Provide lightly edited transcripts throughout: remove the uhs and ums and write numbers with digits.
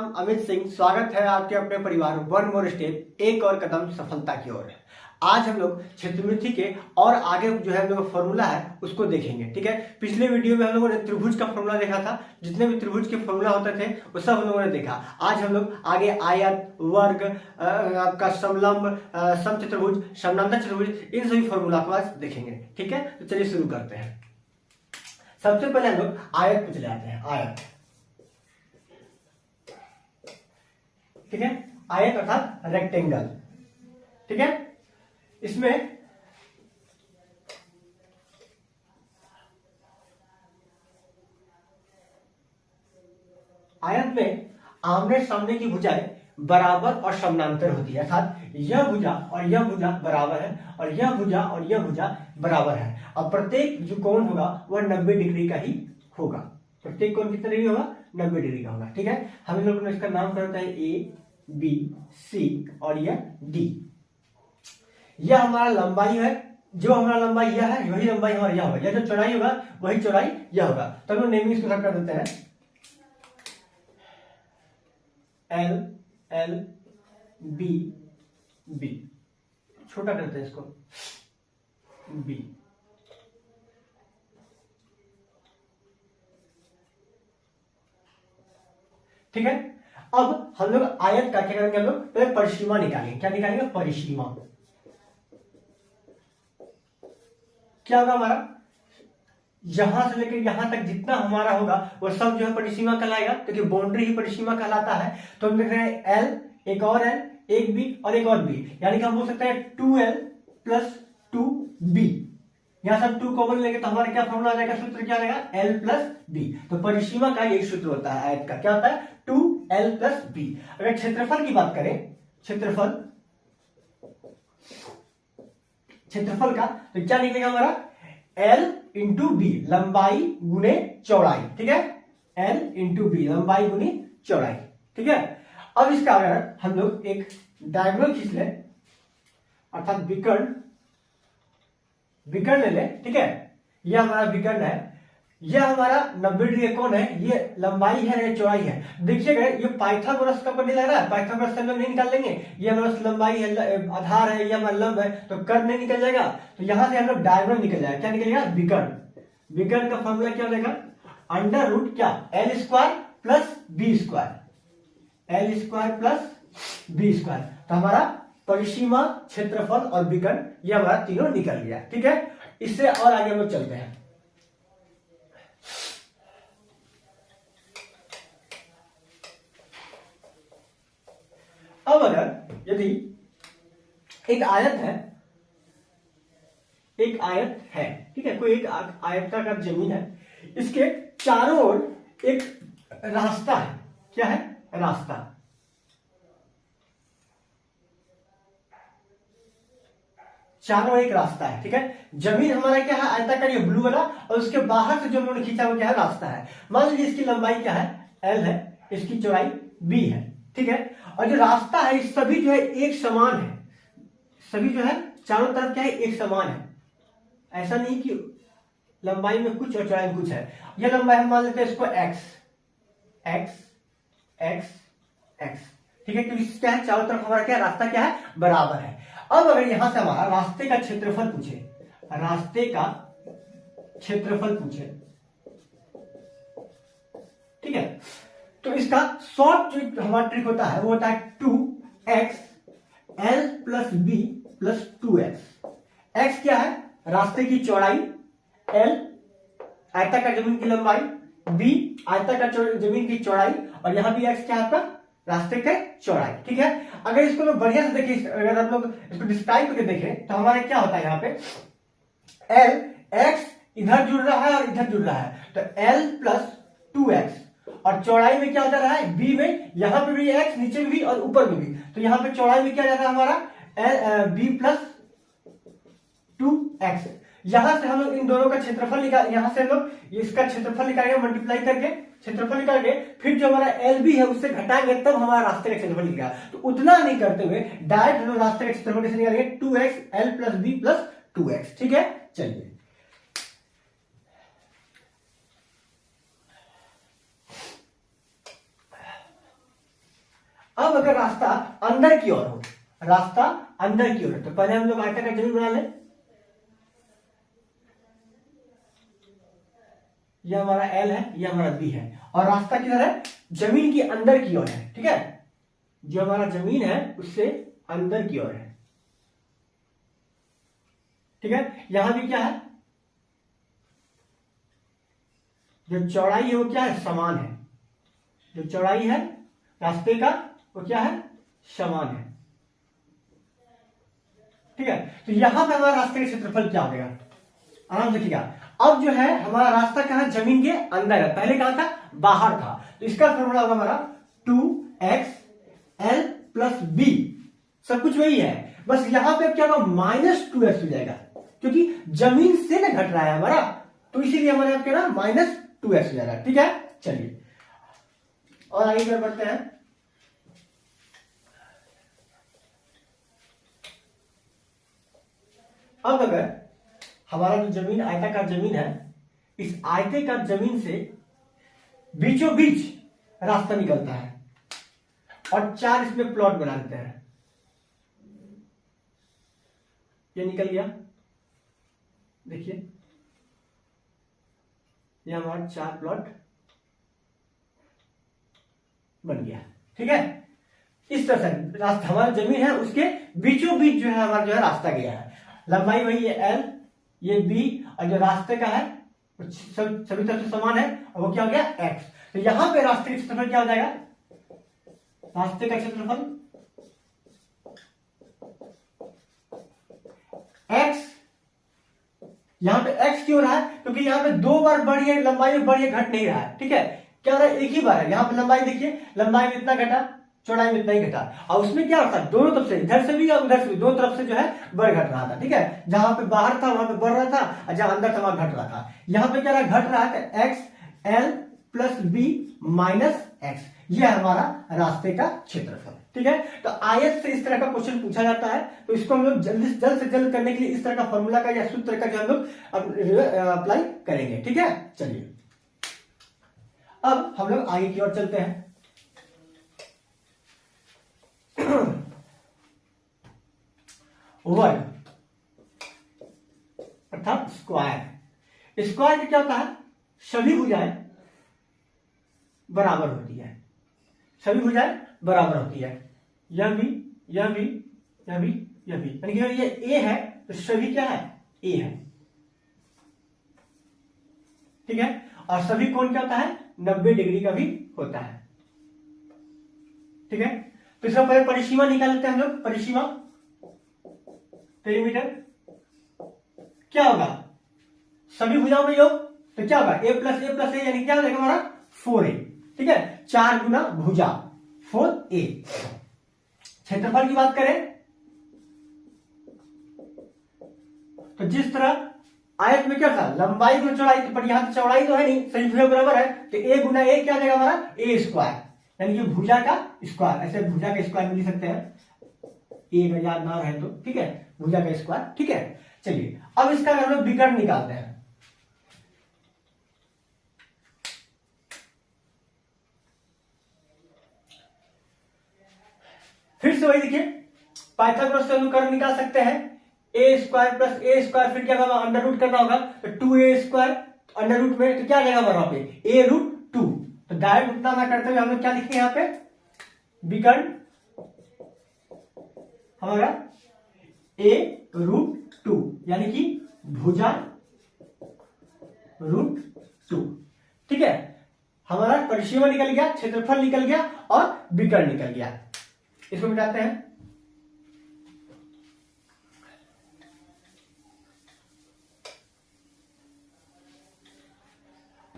नाम अमित सिंह। स्वागत है आपके अपने परिवार वन मोर स्टेप, एक और कदम सफलता की ओर। आज हम लोग क्षेत्रमिति के और आगे जो है हम लोग फॉर्मूला है उसको देखेंगे। ठीक है, पिछले वीडियो में हम लोगों ने त्रिभुज का फॉर्मूला देखा था। जितने भी त्रिभुज के फॉर्मूला होते थे वो सब हम लोगों ने देखा। आज हम लोग आगे आयत, वर्ग, आपका समलंब, समचतुर्भुज, समानांतर चतुर्भुज, इन सभी फॉर्मूला को आज देखेंगे। ठीक है, तो चलिए शुरू करते हैं। सबसे पहले हम लोग आयत पे चले आते हैं। आयत, ठीक है, आयत अर्थात रेक्टेंगल। ठीक है, इसमें आयत में आमने सामने की भुजाएं बराबर और समानांतर होती है, अर्थात यह भुजा और यह भुजा बराबर है और यह भुजा और यह भुजा बराबर है। और प्रत्येक जो कोण होगा वह 90 डिग्री का ही होगा। प्रत्येक कोण कितना डिग्री होगा? 90 डिग्री का होगा। ठीक है, हम लोग ने इसका नाम करता है ए, बी, सी और यह डी। यह हमारा लंबाई है, जो हमारा लंबाई यह है वही लंबाई हमारा यह होगा। यह जो चौड़ाई होगा वही चौड़ाई यह होगा। तो हम लोग नेमिंग इसको कर देते हैं एल, एल, बी, बी। छोटा करते हैं इसको बी। ठीक है, अब हम लोग आयत का क्या करेंगे? हम लोग पहले परिसीमा निकालेंगे। क्या निकालेंगे? परिसीमा। क्या होगा हमारा? यहां से लेकर यहां तक जितना हमारा होगा वो सब जो है परिसीमा कहलाएगा, क्योंकि बाउंड्री ही परिसीमा कहलाता है। तो हम लिख रहे हैं एल, एक और एल, एक बी और एक और बी, यानी कि हम बोल सकते हैं 2l प्लस 2b। यहां सब 2 कॉमन लेंगे तो हमारा क्या फॉर्मूला आ जाएगा? सूत्र क्या रहेगा? l plus b। तो परिसीमा का एक सूत्र होता है आयत का, क्या होता है? 2l plus b। अगर क्षेत्रफल की बात करें, क्षेत्रफल का तो क्या निकलेगा हमारा? L इंटू बी, लंबाई गुने चौड़ाई। ठीक है, L इंटू बी, लंबाई गुनी चौड़ाई। ठीक है, अब इसका अगर हम लोग एक डायग्राम खींच लें, अर्थात विकर्ण ले लें। ठीक है, यह हमारा विकर्ण है, यह हमारा 90 डिग्री कोण है, ये लंबाई है, ये चौड़ाई है। देखिएगा ये पाइथागोरस का नहीं लग रहा है, पाइथागोरस से हम लोग नहीं निकाल लेंगे। ये हमारा लंबाई है, आधार है, ये हमारा लंब है, तो कर्ण नहीं निकल जाएगा। तो यहां से हम लोग डायग्राम निकल जाएगा। क्या निकलेगा? विकर्ण। विकर्ण का फॉर्मूला क्या हो जाएगा? अंडर रूट क्या? L square plus B square, L square plus B square. तो हमारा परिसीमा, क्षेत्रफल और विकर्ण ये हमारा तीनों निकल गया। ठीक है, इससे और आगे हम लोग चलते हैं। अब अगर यदि एक आयत है, ठीक है, कोई एक आयताकार जमीन है, इसके चारों ओर एक रास्ता है। क्या है? रास्ता। चारों एक रास्ता है। ठीक है, जमीन हमारा क्या है? आयताकार, ये ब्लू वाला, और उसके बाहर से जो हमने खींचा वो क्या है? रास्ता है। मान लीजिए इसकी लंबाई क्या है? एल है, इसकी चौड़ाई बी है। ठीक है, और जो रास्ता है सभी जो है एक समान है, सभी जो है चारों तरफ क्या है? एक समान है। ऐसा नहीं कि लंबाई में कुछ और चौड़ाई में कुछ है। यह लंबाई हम मान लेते हैं इसको x, x, x, x। ठीक है, क्योंकि क्या है? चारों तरफ हमारा क्या रास्ता क्या है? बराबर है। अब अगर यहां से हमारा रास्ते का क्षेत्रफल पूछे, रास्ते का क्षेत्रफल पूछे, ठीक है, तो इसका शॉर्ट जो हमारा ट्रिक होता है वो होता है 2x l plus B plus 2x। x क्या है? रास्ते की चौड़ाई, l आयताकार जमीन की लंबाई, b आयताकार जमीन की चौड़ाई, और यहां भी x क्या है आपका? रास्ते के चौड़ाई। ठीक है, अगर इसको लोग बढ़िया से देखें, अगर आप लोग इसको डिस्क्राइब करके देखें तो हमारे क्या होता है? यहाँ पे l, x इधर जुड़ रहा है और इधर जुड़ रहा है, तो l प्लस 2x। और चौड़ाई में क्या जा रहा है? b में, यहां पे भी x, नीचे में भी और ऊपर में भी, तो यहां पे चौड़ाई में क्या जा रहा है हमारा? b plus 2x। यहां से हम लोग इन दोनों का क्षेत्रफल निकाल, यहां से हम लोग इसका क्षेत्रफल निकालेंगे, मल्टीप्लाई करके क्षेत्रफल निकाल के फिर जो हमारा एल बी है उससे घटाएंगे, तब हमारा रास्ते का क्षेत्रफल निकलेगा। तो उतना नहीं करते हुए डायरेक्ट हम लोग रास्ते का क्षेत्रफल कैसे निकालेंगे? 2x l plus B plus 2x। ठीक है, चलिए अब अगर रास्ता अंदर की ओर हो, रास्ता अंदर की ओर है, तो पहले हम लोग आयताकार जमीन बना लें। यह हमारा एल है, यह हमारा बी है, और रास्ता किधर है? जमीन की अंदर की ओर है। ठीक है, जो हमारा जमीन है उससे अंदर की ओर है। ठीक है, यहां भी क्या है? जो चौड़ाई है वो क्या है? समान है। जो चौड़ाई है रास्ते का वो क्या है? समान है। ठीक है, तो यहां पे हमारा रास्ते का क्षेत्रफल क्या हो जाएगा? आराम से देखिएगा। अब जो है हमारा रास्ता कहां है? जमीन के अंदर है। पहले कहां था? बाहर था। तो इसका फॉर्मूला होगा हमारा 2x l प्लस बी, सब कुछ वही है, बस यहां पे क्या होगा? -2x हो जाएगा, क्योंकि जमीन से ना घट रहा है हमारा, तो इसीलिए हमारे यहाँ क्या ना -2x हो जाएगा। ठीक है, चलिए और आगे क्या बढ़ते हैं। अब अगर हमारा जो जमीन आयताकार जमीन है, इस आयताकार जमीन से बीचों बीच रास्ता निकलता है और 4 इसमें प्लॉट बना देते हैं। ये निकल गया, देखिए ये हमारा 4 प्लॉट बन गया। ठीक है, इस तरह से रास्ता हमारी जमीन है उसके बीचों बीच जो है हमारा जो है रास्ता गया है। लंबाई वही है एल, ये बी, और जो रास्ते का है सभी तरफ से समान है, और वो क्या हो गया? एक्स। तो यहां पे रास्ते का क्षेत्रफल क्या हो जाएगा? रास्ते का क्षेत्रफल एक्स, यहां पे एक्स क्यों रहा है? क्योंकि यहां पे 2 बार बढ़ी है लंबाई में, बढ़ी है, घट नहीं रहा है। ठीक है, क्या हो रहा है? एक ही बार है। यहां पे लंबाई देखिए, लंबाई में इतना घटा, चौड़ाई में इतना ही घटा, और उसमें क्या होता है? दोनों तरफ से, इधर से भी और उधर से भी, दोनों तरफ से जो है बढ़ घट रहा था। ठीक है, जहां पे बाहर था वहां पे बढ़ रहा था, और जहां अंदर था वहां घट रहा था। यहां पे क्या रहा? घट रहा है। X L plus B minus X, यह हमारा रास्ते का क्षेत्रफल। ठीक है, तो आयत से इस तरह का क्वेश्चन पूछा जाता है, तो इसको हम लोग जल्द से जल्द करने के लिए इस तरह का फॉर्मूला का या सूत्र का जो हम लोग अप्लाई करेंगे। ठीक है, चलिए अब हम लोग आगे की ओर चलते हैं। वर्ग अर्थात स्क्वायर। स्क्वायर में क्या होता है? सभी भुजाएं बराबर होती है, सभी भुजाएं बराबर होती है। यह भी, यह भी, यह भी, यह भी, यानी कि ये ए है तो सभी क्या है? ए है। ठीक है, और सभी कोण क्या होता है? 90 डिग्री का भी होता है। ठीक है, तो इसका पहले परिसीमा निकाल लेते हैं हम लोग। परिसीमा पेरीमीटर क्या होगा? सभी भुजाओं में योग, तो क्या होगा? a प्लस ए, यानी क्या हो जाएगा हमारा? 4a। ठीक है, 4 गुना भुजा 4a। क्षेत्रफल की बात करें तो जिस तरह आयत में क्या था? लंबाई गुना चौड़ाई, पर यहां चौड़ाई तो है नहीं, सही भुजा बराबर है, तो a गुना ए क्या देगा हमारा? ए स्क्वायर, यानी कि भुजा का स्क्वायर। ऐसे भुजा का स्क्वायर मिल सकते हैं, ए अगर याद ना रहे तो। ठीक है, भुजा का स्क्वायर। ठीक है, चलिए अब इसका हम लोग विकर्ण निकालते हैं। फिर से वही देखिए, पाइथागोरस से अनुकरण निकाल सकते हैं। ए स्क्वायर प्लस ए स्क्वायर, फिर क्या होगा? अंडर रूट करना होगा, तो 2a स्क्वायर अंडर रूट में, तो क्या जाएगा वहां पे? a root 2। तो डायरेक्ट उतना ना करते हुए हम लोग क्या लिखेंगे यहाँ पे? विकर्ण हमारा a रूट 2, यानी कि भुजा रूट 2। ठीक है, हमारा परिसीमा निकल गया, क्षेत्रफल निकल गया, और विकर्ण निकल गया। इसको मिटाते हैं।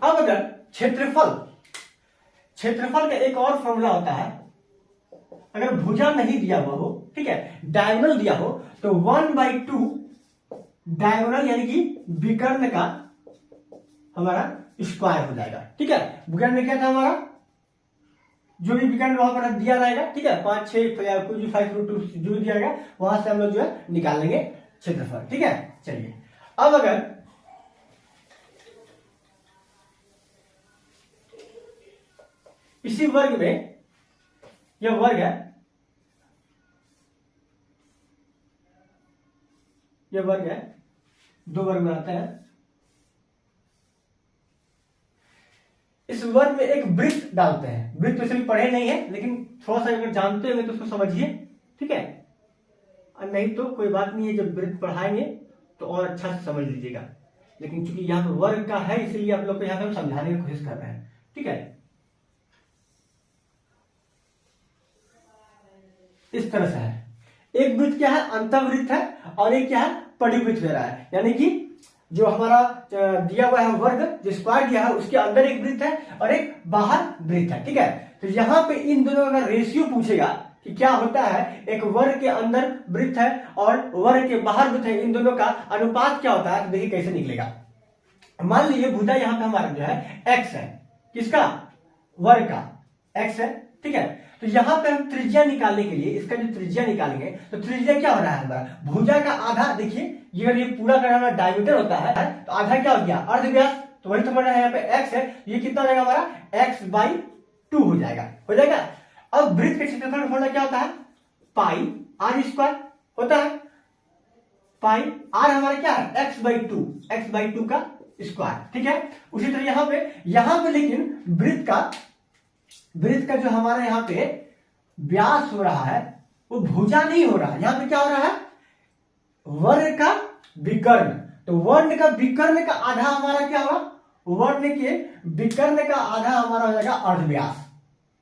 अब अगर क्षेत्रफल का एक और फॉर्मूला होता है, अगर भुजा नहीं दिया हुआ हो, ठीक है, डायगोनल दिया हो, तो 1/2 डायगोनल यानी कि विकर्ण का हमारा स्क्वायर हो जाएगा। ठीक है, विकर्ण में क्या था हमारा? जो भी विकर्ण वहां पर दिया रहेगा, ठीक है, 5, 6 कुछ भी 5√2 जो भी दिया रहेगा, वहां से हम लोग जो है निकाल लेंगे क्षेत्रफल। ठीक है, चलिए अब अगर इसी वर्ग में यह वर्ग है, यह वर्ग है, दो वर्ग बनाते हैं। इस वर्ग में एक वृत्त डालते हैं। वृत्त वैसे भी पढ़े नहीं है, लेकिन थोड़ा सा अगर जानते हो तो उसको समझिए, ठीक है। और नहीं तो कोई बात नहीं है, जब वृत्त पढ़ाएंगे तो और अच्छा से समझ लीजिएगा। लेकिन चूंकि यहाँ पे वर्ग का है, इसलिए आप लोग को यहाँ पे हम समझाने की कोशिश कर रहे हैं, ठीक है। इस तरह से है, एक वृत्त क्या है, अंतर्वृत्त है, और एक क्या है, परिवृत्त दे रहा है। यानी कि जो हमारा दिया हुआ है वर्ग, जो स्क्वायर दिया है, उसके अंदर एक वृत्त है और एक बाहर वृत्त है, ठीक है। तो यहाँ पे इन दोनों का रेशियो पूछेगा कि क्या होता है, एक वर्ग के अंदर वृत्त है और वर्ग के बाहर वृत्त है, इन दोनों का अनुपात क्या होता है, तो देखिए कैसे निकलेगा। मान लीजिए भुजा यहाँ पे हमारा जो है एक्स है, किसका, वर्ग का एक्स है, ठीक है। तो यहाँ पे हम त्रिज्या निकालने के लिए, इसका जो त्रिज्या निकालेंगे, तो त्रिज्या क्या हो रहा है हमारा, भुजा का आधा, देखिए ये पूरा का हमारा डायमीटर होता है, तो आधा क्या हो गया, अर्धव्यास। तो वही तो हमारा यहाँ पे एक्स है, ये कितना हो जाएगा हमारा, x/2 हो जाएगा, हो जाएगा। अब वृत्त के क्षेत्रफल का फॉर्मूला क्या होता है, पाई आर स्क्वायर होता है। पाई आर हमारा क्या है, x/2 का स्क्वायर, ठीक है। उसी तरह यहाँ पे लेकिन वृत्त का जो हमारा यहाँ पे व्यास हो रहा है, वो भुजा नहीं हो रहा है। यहाँ पे क्या हो रहा है, वर्ग का विकर्ण। तो वर्ण का विकर्ण का आधा हमारा क्या होगा, वर्ण के विकर्ण का आधा हमारा हो जाएगा अर्धव्यास।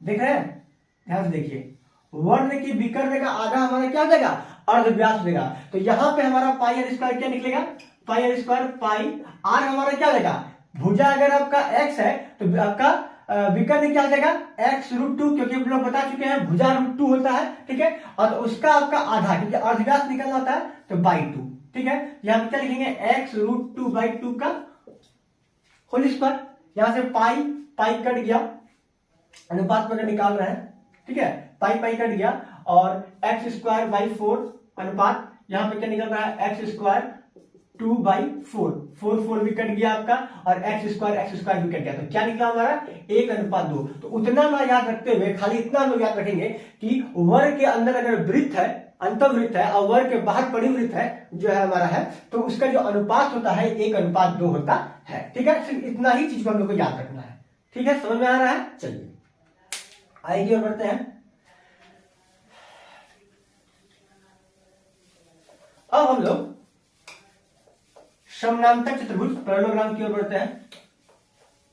देख रहे हैं, ध्यान से देखिए, वर्ण के विकर्ण का आधा हमारा क्या हो जाएगा, अर्धव्यास देगा। तो यहाँ पे हमारा पाई आर स्क्वायर क्या निकलेगा, पाई आर स्क्वायर, पाई आर हमारा क्या हो जाएगा, भुजा अगर आपका x है तो आपका विकर्ण क्या हो जाएगा, x√2, क्योंकि हम लोग बता चुके हैं भुजा √2 होता है, ठीक है। और उसका आपका आधा, क्योंकि अर्धव्यास निकलना होता है, तो /2, ठीक है। यहाँ पे क्या लिखेंगे, x√2/2 का होल स्क्वायर। यहां से पाई कट गया, अनुपात में निकाल रहे हैं, ठीक है, पाई कट गया, और x²/4 अनुपात, यहाँ पे क्या निकल रहा है, x² 2/4, 4 भी कट गया आपका, और x² भी कट गया। तो क्या निकला हमारा, 1:2। तो उतना ना याद रखते हुए खाली इतना हम लोग याद रखेंगे कि वर्ग के अंदर अगर वृत्त है, अंतर्वृत्त है, और वर्ग के बाहर परिवृत्त है जो है हमारा है, तो उसका जो अनुपात होता है 1:2 होता है, ठीक है। सिर्फ इतना ही चीज को हम लोग को याद रखना है, ठीक है। समझ में आ रहा है, चलिए आइए और बढ़ते हैं। अब हम लोग समानांतर चतुर्भुज पैरेललोग्राम की ओर बढ़ते हैं।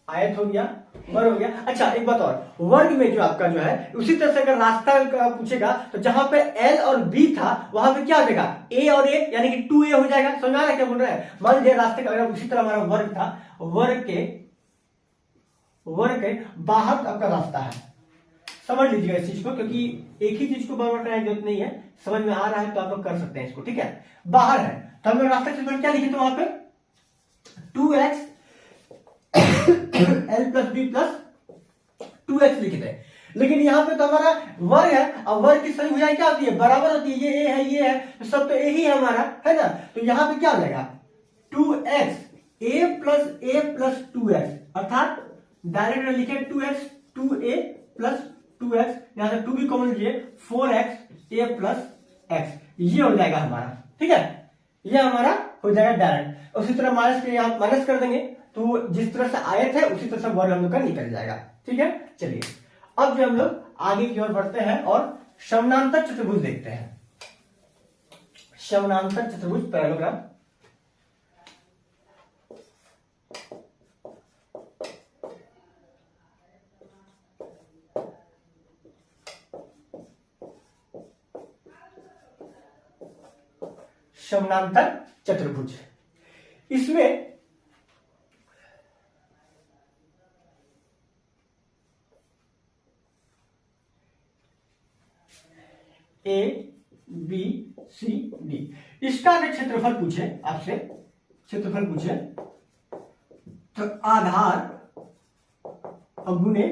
आयत हो गया, वर्ग हो गया। अच्छा एक बात और, वर्ग में जो आपका जो है, उसी तरह से अगर रास्ता पूछेगा, तो जहां पे L और B था, वहां पे क्या हो जाएगा, A और A, यानी कि 2A हो जाएगा। समझ आ रहा है क्या बोल रहे हैं। मान लीजिए रास्ते का अगर उसी तरह हमारा वर्ग था, वर्ग के बाहर आपका रास्ता है, समझ लीजिएगा इस चीज को, क्योंकि एक ही चीज को बार बार करने की जरूरत नहीं है। समझ में आ रहा है तो आप लोग कर सकते हैं इसको, ठीक है। बाहर है तो हम लोग रास्ते से क्या लिखे थे वहां पे, 2x L+B+2x लिखे थे। लेकिन यहाँ पे तो हमारा वर्ग है, और वर्ग की सभी भुजाएं क्या होती है, बराबर होती है। ये a है, ये है, तो सब तो a ही है हमारा, है ना। तो यहाँ पे क्या हो जाएगा, 2x a+a+2x, अर्थात डायरेक्ट लिखे 2x 2a+2x, यहां से 2 भी कॉमन लीजिए, 4x a+x, ये हो जाएगा हमारा, ठीक है। ये हमारा हो जाएगा डायरेक्ट। उसी तरह माइनस के यहाँ माइनस कर देंगे, तो जिस तरह से आयत है उसी तरह से वर्ग हम लोग का निकल जाएगा, ठीक है। चलिए अब जो हम लोग आगे की ओर बढ़ते हैं और समानांतर चतुर्भुज देखते हैं। समानांतर चतुर्भुज पैरेललोग्राम, समानांतर चतुर्भुज, इसमें A B C D, इसका अगर क्षेत्रफल पूछे आपसे, क्षेत्रफल पूछे तो आधार गुने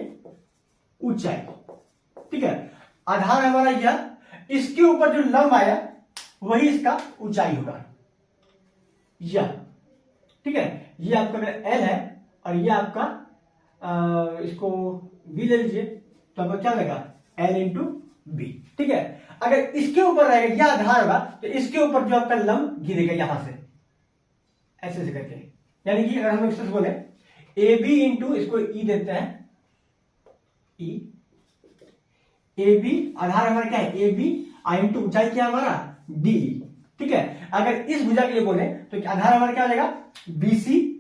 ऊंचाई, ठीक है। आधार हमारा यह, इसके ऊपर जो लंब आया वही इसका ऊंचाई होगा, यह, ठीक है। ये आपका L है और ये आपका इसको B ले लीजिए, तो आपका क्या लगेगा, L इंटू बी। ठीक है, अगर इसके ऊपर रहेगा यह आधार होगा तो इसके ऊपर जो आपका लंब गिरेगा यहां से ऐसे से करके, यानी कि अगर हम इससे बोले ए बी इंटू, इसको ई देते हैं, ई ए बी आधार हमारा क्या है ए बी, आई इंटू ऊंचाई क्या हमारा डी। ठीक है, अगर इस भुजा के लिए बोले तो आधार हमारा क्या हो जाएगा बी सी,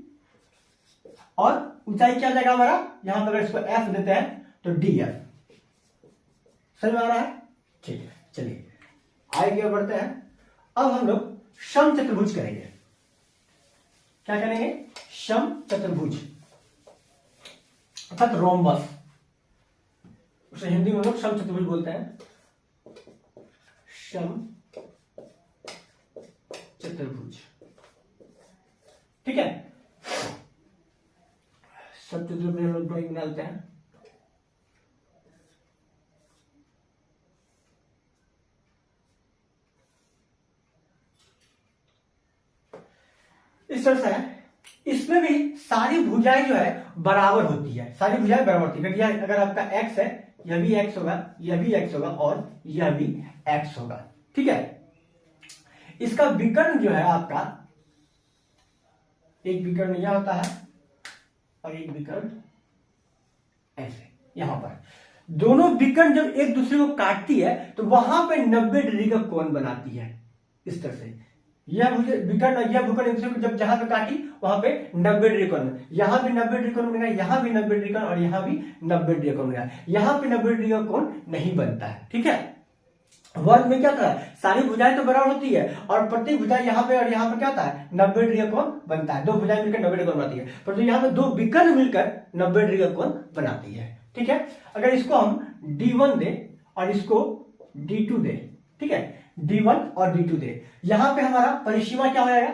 और ऊंचाई क्या हो जाएगा हमारा, यहां पर अगर इसको एफ देते हैं तो डी एफ। समझ में आ रहा है? ठीक है, चलिए आगे बढ़ते हैं। अब हम लोग सम चतुर्भुज करेंगे। क्या करेंगे? सम चतुर्भुज अर्थात रोम्बस, उसे हिंदी में हम लोग सम चतुर्भुज बोलते हैं। सम चतुर्भुज, ठीक है। सम चतुर्भुज हम लोग ड्राइंग डालते हैं। इस तरह से है, इसमें भी सारी भुजाएं जो है बराबर होती है, सारी भुजाएं बराबर होती है। क्योंकि अगर आपका x है, यह भी x होगा, यह भी x होगा और यह भी x होगा। ठीक है, इसका विकर्ण जो है आपका, एक विकर्ण यह होता है और एक विकर्ण ऐसे यहां पर। दोनों विकर्ण जब एक दूसरे को काटती है तो वहां पे 90 डिग्री का कोण बनाती है। इस तरह से यह विकर्ण और यह विकर्ण एक दूसरे को जब जहां पे काटी वहां पे 90 डिग्री कोण, यहां भी 90 डिग्री कोण बनेगा, यहां भी 90 डिग्री कोण और यहां भी 90 डिग्री कोण बनेगा। यहां पे 90 डिग्री का कोण नहीं बनता है। ठीक है, वर्ग में क्या होता है, सारी भुजाएं तो बराबर होती है और प्रत्येक भुजा यहाँ पे और यहाँ पे क्या होता है 90 डिग्री का कोण बनता है। दो भुजाएं मिलकर 90 डिग्री कोण बनाती है, परंतु यहाँ पे दो विकर्ण मिलकर 90 डिग्री का कोण बनाती है। ठीक है, अगर इसको हम D1 दे और इसको D2 दे, ठीक है, D1 और D2 दे, यहां पे हमारा परिसीमा क्या हो जाएगा,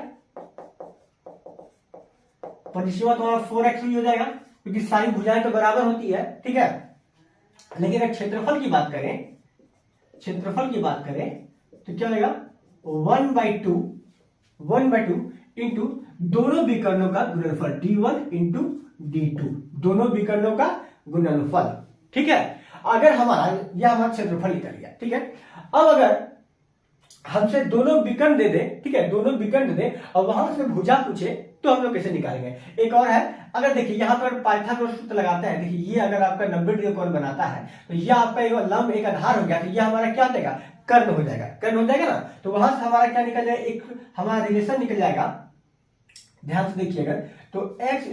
परिसीमा तो हमारा 4x ही हो जाएगा क्योंकि सारी भुजाएं तो बराबर होती है। ठीक है, लेकिन अगर क्षेत्रफल की बात करें, क्षेत्रफल की बात करें तो क्या होगा 1/2 इंटू दोनों विकर्णों का गुणनफल D1 इंटू D2, दोनों विकर्णों का गुणनफल। ठीक है, अगर हमारा यह हमारा क्षेत्रफल निकल गया। ठीक है, अब अगर हमसे दोनों विकर्ण दे दे, ठीक है, दोनों विकर्ण दे दे और वहां से भुजा पूछे तो हम लोग कैसे निकालेंगे? एक और है, अगर देखिए यहां पर पाइथागोरस सूत्र लगाते हैं। देखिए ये अगर आपका 90 डिग्री कोण बनाता है तो यह आपका एक लंब एक आधार हो गया, तो यह हमारा क्या देगा कर्ण हो जाएगा, कर्ण हो जाएगा ना। तो वहां से हमारा क्या निकल जाएगा, एक हमारा रिलेशन निकल जाएगा। ध्यान से देखिएगा तो x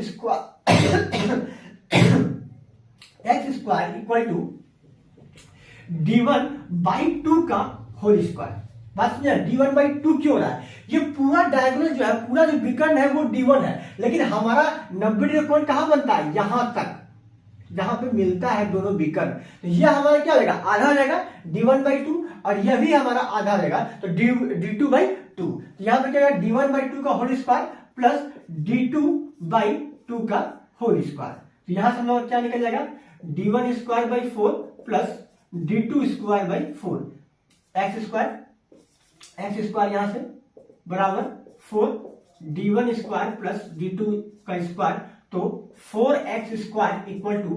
square equal to D1/2 का होल स्क्वायर। बात समझे, D1/2 क्यों हो रहा है? ये पूरा डायगोनल जो है, पूरा जो विकर्ण है वो D1 है, लेकिन हमारा 90 डिग्री कोण कहां बनता है, यहां तक, जहां पे मिलता है दोनों विकर्ण। तो यह हमारा क्या हो जाएगा, आधा हो जाएगा D1/2 और यह भी हमारा आधा हो जाएगा तो D2/2। तो यहां पर क्या D1/2 का होल स्क्वायर प्लस D2/2 का होल स्क्वायर। तो यहां से हम लोग क्या निकल जाएगा D1²/4 plus D2²/4, x square यहां से बराबर 4 D1² प्लस D2 का स्क्वायर, तो 4x² इक्वल टू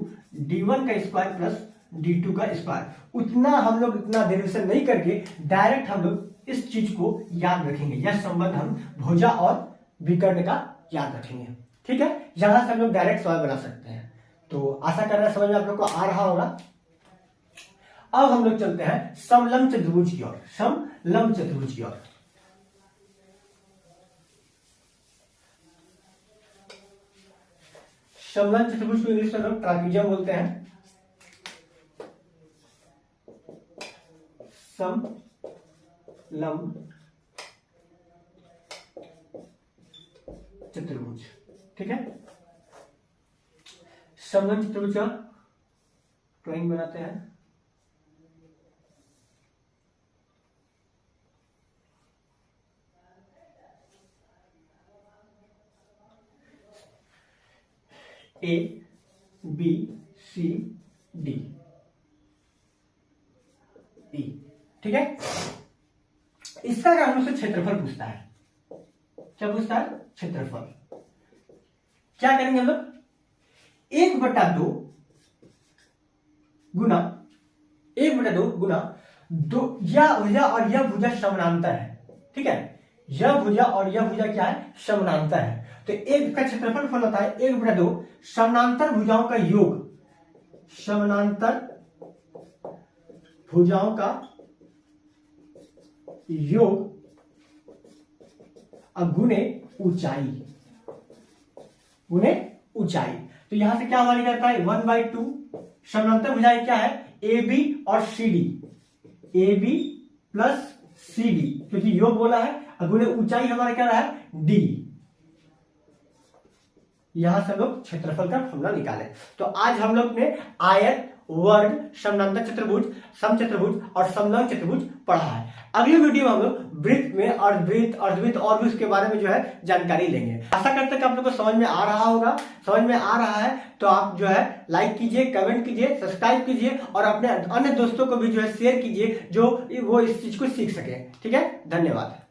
D1 का स्क्वायर प्लस D2 का स्क्वायर। उतना हम लोग इतना डेरिवेशन नहीं करके डायरेक्ट हम लोग इस चीज को याद रखेंगे, यह संबंध हम भुजा और विकर्ण का याद रखेंगे। ठीक है, यहां से हम लोग डायरेक्ट सवाल बना सकते हैं। तो आशा कर रहे हैं समझ में आप लोग को आ रहा होगा। अब हम लोग चलते हैं समलंब चतुर्भुज की ओर, समलंब चतुर्भुज की ओर। समलंब चतुर्भुज को इंग्लिश में लोग ट्रापेजियम बोलते हैं। समलंब चतुर्भुज, ठीक है। समलंब चतुर्भुज का ड्राइंग बनाते हैं। A B C D E, ठीक है। इसका अगर हमसे क्षेत्रफल पूछता है, क्या पूछता है? क्षेत्रफल। क्या करेंगे हम लोग? 1/2 गुना 1/2 गुना दो, यह भुजा और यह भुजा समानांतर है, ठीक है, यह भुजा और यह भुजा क्या है, समानांतर है। तो एक का क्षेत्रफल फल होता है 1/2 समानांतर भुजाओं का योग, समानांतर भुजाओं का योग गुणे ऊंचाई, गुणे ऊंचाई। तो यहां से क्या हमारी करता है 1/2 समानांतर भुजाएं क्या है, ए बी और C D, A B plus C D, क्योंकि योग बोला है, गुणे ऊंचाई हमारा क्या रहा है डी। यहां से हम लोग क्षेत्रफल का फॉर्मूला निकाले। तो आज हम लोग ने आयत, वर्ग, समानांतर चतुर्भुज, समचतुर्भुज और समलंब चतुर्भुज पढ़ा है। अगली वीडियो में हम लोग वृत्त में और वृत्त, अर्धवृत्त और भी उसके बारे में जो है जानकारी लेंगे। आशा करते हैं कि आप लोग को समझ में आ रहा होगा। समझ में आ रहा है तो आप जो है लाइक कीजिए, कमेंट कीजिए, सब्सक्राइब कीजिए और अपने अन्य दोस्तों को भी जो है शेयर कीजिए, जो वो इस चीज को सीख सके। ठीक है, धन्यवाद।